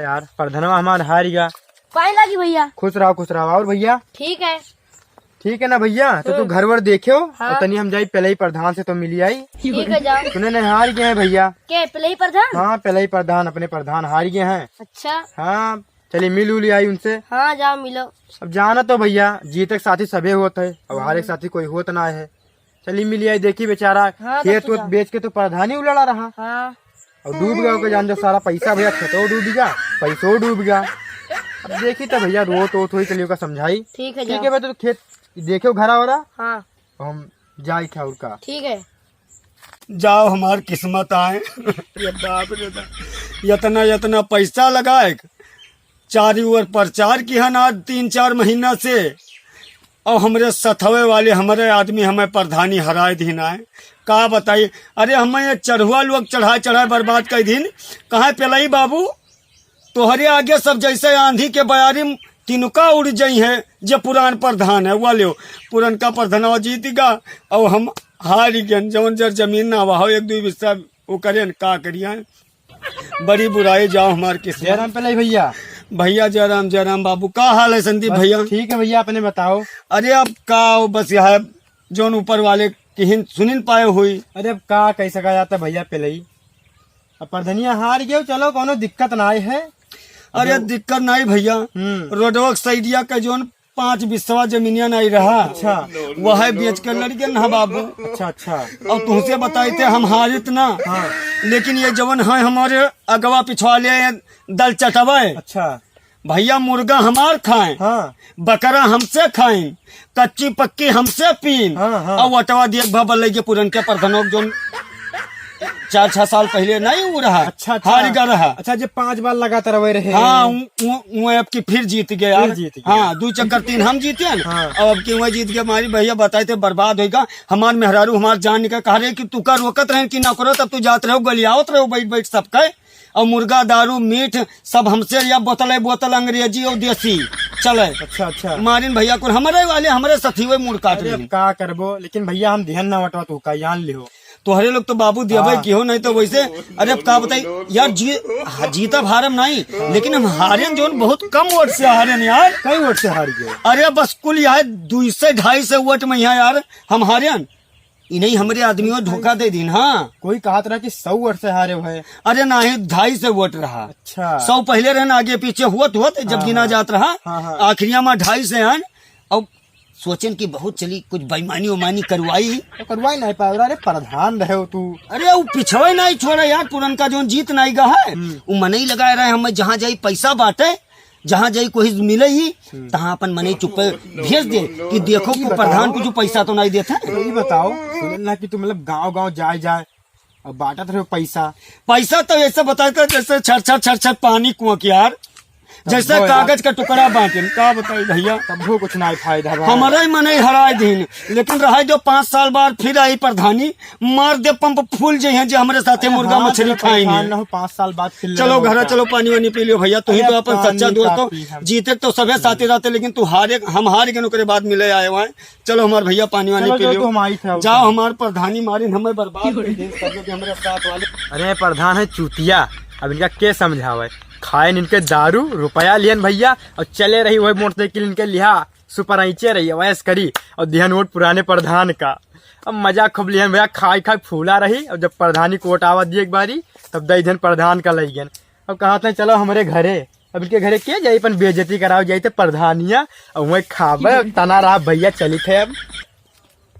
यार प्रधानवा हमारा हार गया। पानी लगी भैया। खुश रहो और भैया ठीक है ना भैया। तो तू घर वर देखो। हाँ। और तनी हम जाई पहले ही प्रधान से तो मिली आई। ठीक है जाओ। सुने ने हार गए हैं भैया। के पहले ही प्रधान? हाँ पहले ही प्रधान अपने प्रधान हार गए हैं। अच्छा हाँ चलिए मिल उली आई उनसे। हाँ जाओ मिलो। अब जाना तो भैया जीते के साथी सबे होता है और हारे के साथी कोई होत ना है। चलिए मिली आई देखी बेचारा हाँ, खेत तो वेत बेच के तो प्रधान ही उलड़ा रहा हाँ और डूब गया। ओके जान जो सारा पैसा भैया खेतो डूब गया पैसो डूब गया। अब देखी तो भैया रो तो थोड़ी चलिए का समझाई। ठीक है ठीक है भाई तो खेत देखो घरा हो रहा। हाँ हम जाए था उनका। ठीक है जाओ हमार किस्मत आए। ये बाप रे बाप, यतना पैसा लगाए चारी ओर प्रचार की हन आज 3-4 महीना से और हमरे सथवे वाले हमारे आदमी हमें प्रधानी हराए दिन आए। का बताइए अरे हमें ये चढ़ुआ लोग चढ़ाए बर्बाद कर दिन। कहाँ पेलाई बाबू तोहरे आगे सब जैसे आंधी के बयारी तिनका उड़ जाई है। जो पुरान प्रधान है वाले पुरनका प्रधान जीत गा और हम हार गए। जौन जर जमीन ना वहा 1-2 बिस्सा वो करे का करिए। बड़ी बुराई जाओ हमार किस्मत। जयराम पहले भैया। भैया जयराम बाबू का हाल है संदीप भैया? ठीक है भैया अपने बताओ। अरे अब का बस यह जोन ऊपर वाले की सुनिन पाए हुई। अरे अब का कैसे कहा जाता भैया पहले ही अब प्रधनिया हार गए। चलो कोनो दिक्कत ना है। अरे दिक्कत नहीं भैया रोडवा साइडिया का जोन 5 बिस्वा जमीनिया नहीं रहा। अच्छा वह बेच कर लड़ गए ना बाबू। अच्छा और तुमसे बताए थे हम हारित ना। हाँ। लेकिन ये जवन है हमारे अगवा पिछवाले दल चटवाए। अच्छा भैया मुर्गा हमार खाएं। हाँ बकरा हमसे खाएं कच्ची पक्की हमसे पीन। हाँ। और वटवा देख भल के पुरन के प्रधानों जो 4-6 साल पहले नहीं हो रहा। अच्छा हार गया रहा। अच्छा जब 5 बार लगातार रहे। हाँ वो अब की फिर जीत गए यार। हाँ 2 चक्कर 3 हम जीते हैं। हाँ। और अब की वह जीत गए। हमारी भैया बताए थे बर्बाद होगा हमार मेहरारू हमार जान निकल कहा रहे कि तू का रोकत रहे कि ना करो तब तू जात रहो गलियावत रहो बैठ सबके। और मुर्गा दारू मीठ सब हमसे या बोतल अंग्रेजी और देसी चले। अच्छा मारिन भैया को हमारे वाले हमारे साथी हुए मुड़ काट रहे। का करबो लेकिन भैया हम ध्यान ना वटवा तू का जान लिहो। तोहरे लोग तो बाबू देवे की हो नहीं तो वैसे। अरे अब का बताई यार जीता भारम नहीं लेकिन हम हारे जो बहुत कम वोट से हारे यार। कई वोट से हार गए? अरे बस कुल यहाँ 200-250 वोट में यार हम हारे। इन्हीं हमारे आदमियों धोखा दे दिन। हाँ कोई कहा रहा कि 100 वोट से हारे हुए। अरे ना ही 250 वोट रहा। अच्छा 100 पहले रहना आगे पीछे हुआ जब गिना जात रहा। आखिरिया में 250 है। और सोचन की बहुत चली कुछ बेईमानी उमानी करवाई तो करवाई नहीं पाए। अरे प्रधान रहे हो तू। अरे वो पिछवा नहीं छोड़ा यार पुरन का जो जीत नहीं गा है वो मन ही लगाए रहे। हम जहाँ जाई पैसा बांटे जहाँ जाई कोई मिले ही तहाँ अपन मने चुप भेज दे कि देखो कि प्रधान कुछ पैसा तो नहीं देता। तो ये बताओ सुनना कि तू मतलब गांव जाए और बांटत रहे पैसा तो ऐसे बताए जैसे छर पानी कुआं की यार जैसे कागज का टुकड़ा बांटे। का बताई भैया तब कुछ नहीं फायदा हमारा ही मन ही हराए दिन। लेकिन रहा जो 5 साल बाद फिर आई प्रधानी मार दे पंप फूल जे हैं जो हमारे साथ मुर्गा मछली खाएंगे। 5 साल बाद फिर चलो घर चलो पानी वानी पी लियो भैया। तू ही तो अपन सच्चा दोस्त हो। जीते तो सबे साथी रहते लेकिन तू हारे हम हार गए ओकरे बाद मिले आए हुए। चलो हमारे भैया पानी वानी पी लियो। जाओ हमारे प्रधानी मारी हमें बर्बाद हमारे साथ वाले। अरे प्रधान है चूतिया अब इनका क्या समझावे। खाए इनके दारू रुपया लियन भैया और चले रही वही मोटरसाइकिल इनके लिहा सुपर आइचे रही वैस करी और ध्यान वोट पुराने प्रधान का। अब मजा खूब लियन भैया खाई फूला रही। और जब प्रधानी को वोट आवा दी एक बारी तब दई धन प्रधान का लग गन। अब कहा था चलो हमारे घरे। अब इनके घरे क्या जाये अपन बेइज्जती कराओ जाये प्रधानिया और वही खावे तना रहा भैया चली थे अब।